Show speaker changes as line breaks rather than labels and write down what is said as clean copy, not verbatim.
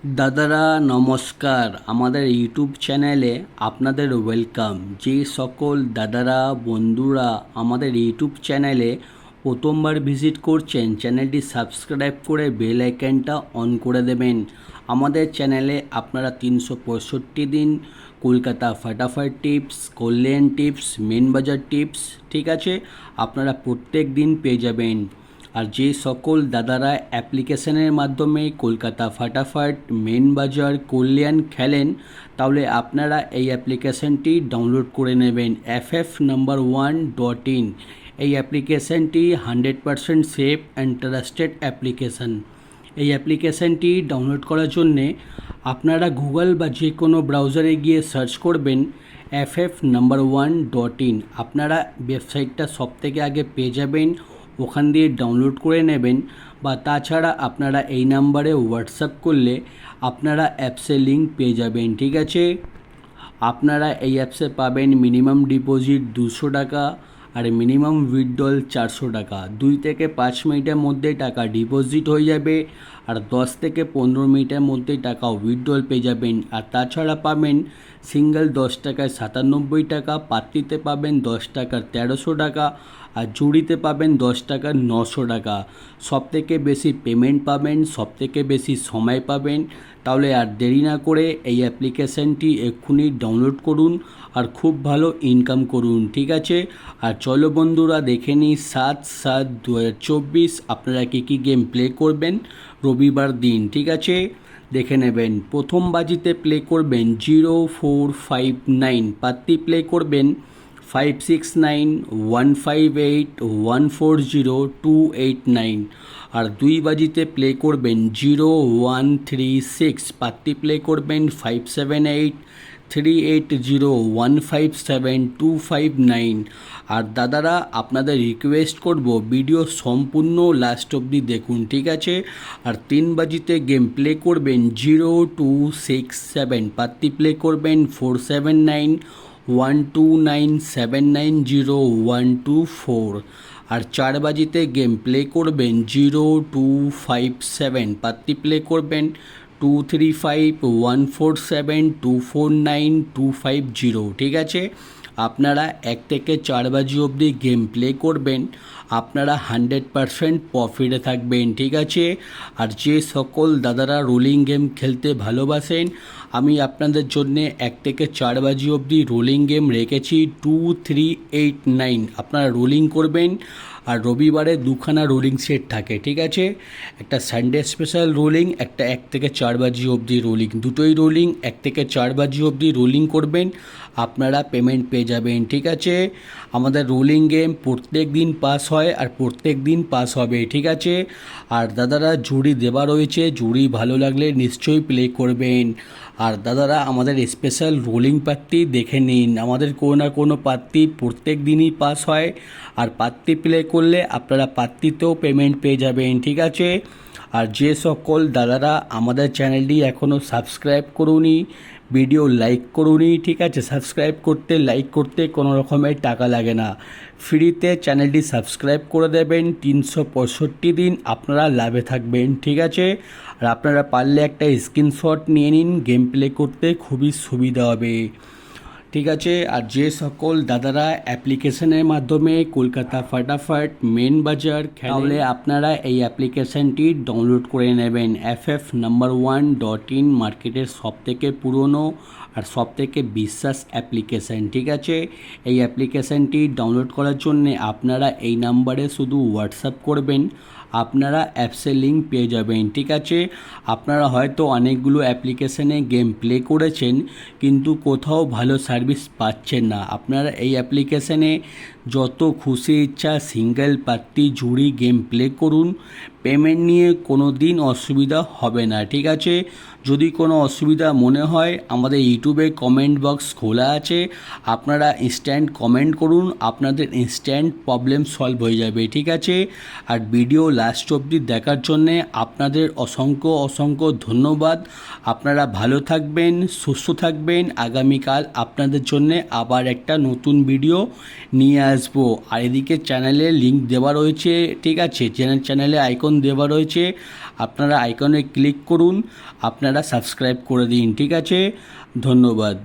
দাদারা নমস্কার, আমাদের ইউটিউব চ্যানেলে আপনাদের ওয়েলকাম। যে সকল দাদারা বন্ধুরা আমাদের ইউটিউব চ্যানেলে প্রথমবার ভিজিট করছেন, চ্যানেলটি সাবস্ক্রাইব করে বেল আইকনটা অন করে দেবেন। আমাদের চ্যানেলে আপনারা 365 দিন কলকাতা ফাটাফাট টিপস, কল্যাণ টিপস, মেন বাজার টিপস, ঠিক আছে, আপনারা প্রত্যেক দিন পেয়ে যাবেন। আর যে সকল দাদারা অ্যাপ্লিকেশনের মাধ্যমে কলকাতা ফাটাফাট, মেন বাজার, কল্যাণ খেলেন, তাহলে আপনারা এই অ্যাপ্লিকেশনটি ডাউনলোড করে নেবেন। ff1.in এই অ্যাপ্লিকেশনটি 100% সেফ অ্যান্ড ট্রাস্টেড অ্যাপ্লিকেশন। এই অ্যাপ্লিকেশনটি ডাউনলোড করার জন্যে আপনারা গুগল বা যে কোনো ব্রাউজারে গিয়ে সার্চ করবেন ff1.in। আপনারা ওয়েবসাইটটা সবথেকে আগে পেয়ে যাবেন, ওখান দিয়ে ডাউনলোড করে নেবেন। বা তাছাড়া আপনারা এই নাম্বারে হোয়াটসঅ্যাপ করলে আপনারা অ্যাপসের লিঙ্ক পেয়ে যাবেন, ঠিক আছে। আপনারা এই অ্যাপসে পাবেন মিনিমাম ডিপোজিট 200 টাকা আর মিনিমাম উইথড্রল 400 টাকা। 2 থেকে 5 মিনিটের মধ্যে টাকা ডিপোজিট হয়ে যাবে আর 10 থেকে 15 মিনিটের মধ্যে টাকা উইথড্রল পেয়ে যাবেন। আর তাছাড়া পাবেন সিঙ্গেল 10 টাকায় 97 টাকা, পাত্রিতে পাবেন 10 টাকার 1300 টাকা আর জুড়িতে পাবেন 10 টাকার 900 টাকা। সবথেকে বেশি পেমেন্ট পাবেন, সবথেকে বেশি সময় পাবেন। তাহলে আর দেরি না করে এই অ্যাপ্লিকেশানটি এক্ষুনি ডাউনলোড করুন আর খুব ভালো ইনকাম করুন, ঠিক আছে। আর চলো বন্ধুরা দেখে নিই 7/7/2024 আপনারা কী গেম প্লে করবেন রবিবার দিন, ঠিক আছে। দেখে নেবেন। প্রথম বাজিতে প্লে করবেন 0459, পাত্তি প্লে করবেন 569158140289 আর 2 বাজিতে প্লে করবেন 0136, পাত্তি প্লে করবেন 578380157259। আর দাদারা আপনাদের রিকোয়েস্ট করব ভিডিও সম্পূর্ণ লাস্ট অবধি দেখুন, ঠিক আছে। আর 3 বাজিতে গেম প্লে করবেন 0267, পাত্তি প্লে করবেন 479129790124 আর 4 বাজিতে গেম প্লে করবেন 0257, পাত্তি প্লে করবেন 235147249250, ঠিক আছে। আপনারা 1 থেকে 4 বাজি অবধি গেম প্লে করবেন, আপনারা 100% প্রফিটে থাকবেন, ঠিক আছে। আর যে সকল দাদারা রোলিং গেম খেলতে ভালোবাসেন, আমি আপনাদের জন্যে 1 থেকে 4 বাজি অবধি রোলিং গেম রেখেছি 2389। আপনারা রোলিং করবেন আর রবিবারে 2খানা রোলিং সেট থাকে, ঠিক আছে। একটা সানডে স্পেশাল রোলিং, একটা 1 থেকে 4 বাজি অবধি রোলিং, দুটোই রোলিং 1 থেকে 4 বাজি অবধি রোলিং করবেন, আপনারা পেমেন্ট পেয়ে যাবেন, ঠিক আছে। আমাদের রোলিং গেম প্রত্যেক দিন পাস হয় আর প্রত্যেক দিন পাস হবে, ঠিক আছে। আর দাদারা জুড়ি দেওয়া রয়েছে, জুড়ি ভালো লাগলে নিশ্চয়ই প্লে করবেন। আর দাদারা আমাদের স্পেশাল রোলিং পাত্তি দেখে নিন, আমাদের কোনো না কোনো পাত্তি প্রত্যেক দিনই পাস হয় আর পাত্তি প্লে করলে আপনারা পাত্তিতেও পেমেন্ট পেয়ে যাবেন, ঠিক আছে। আর যে সকল দাদারা আমাদের চ্যানেলটি এখনও সাবস্ক্রাইব করুনি, ভিডিও লাইক করুনি, ঠিক আছে। সাবস্ক্রাইব করতে, লাইক করতে কোনো রকমের টাকা লাগে না, ফ্রিতে চ্যানেলটি সাবস্ক্রাইব করে দেবেন। 365 দিন আপনারা লাভে থাকবেন, ঠিক আছে। আর আপনারা পারলে একটা স্ক্রিনশট নিয়ে নিন, গেম প্লে করতে খুবই সুবিধা হবে, ঠিক আছে। আর যে সকল দাদারা অ্যাপ্লিকেশনের মাধ্যমে কলকাতা ফাটাফাট, মেন বাজার তাহলে আপনারা এই অ্যাপ্লিকেশানটি ডাউনলোড করে নেবেন। ff1.in মার্কেটের সবথেকে পুরনো আর সবথেকে বিশ্বাস অ্যাপ্লিকেশান, ঠিক আছে। এই অ্যাপ্লিকেশানটি ডাউনলোড করার জন্যে আপনারা এই নাম্বারে শুধু হোয়াটসঅ্যাপ করবেন, আপনারা অ্যাপসের লিঙ্ক পেয়ে যাবেন, ঠিক আছে। আপনারা হয়তো অনেকগুলো অ্যাপ্লিকেশানে গেম প্লে করেছেন কিন্তু কোথাও ভালো সার্ভিস পাচ্ছেন না। আপনারা এই অ্যাপ্লিকেশানে যত খুশি ইচ্ছা সিঙ্গেল পাত্তি জুড়ি গেম প্লে করুন, পেমেন্ট নিয়ে কোনো দিন অসুবিধা হবে না, ঠিক আছে। যদি কোনো অসুবিধা মনে হয় আমাদের ইউটিউবে কমেন্ট বক্স খোলা আছে, আপনারা ইনস্ট্যান্ট কমেন্ট করুন, আপনাদের ইনস্ট্যান্ট প্রবলেম সলভ হয়ে যাবে, ঠিক আছে। আর ভিডিও লাস্ট অবধি দেখার জন্যে আপনাদের অসংখ্য অসংখ্য ধন্যবাদ। আপনারা ভালো থাকবেন, সুস্থ থাকবেন। আগামীকাল আপনাদের জন্যে আবার একটা নতুন ভিডিও নিয়ে আসবো। আর এদিকে চ্যানেলে লিঙ্ক দেওয়া রয়েছে, ঠিক আছে, চ্যানেলে আইকন দেওয়া রয়েছে, আপনারা আইকনে ক্লিক করুন, আপনারা সাবস্ক্রাইব করে দিন, ঠিক আছে। ধন্যবাদ।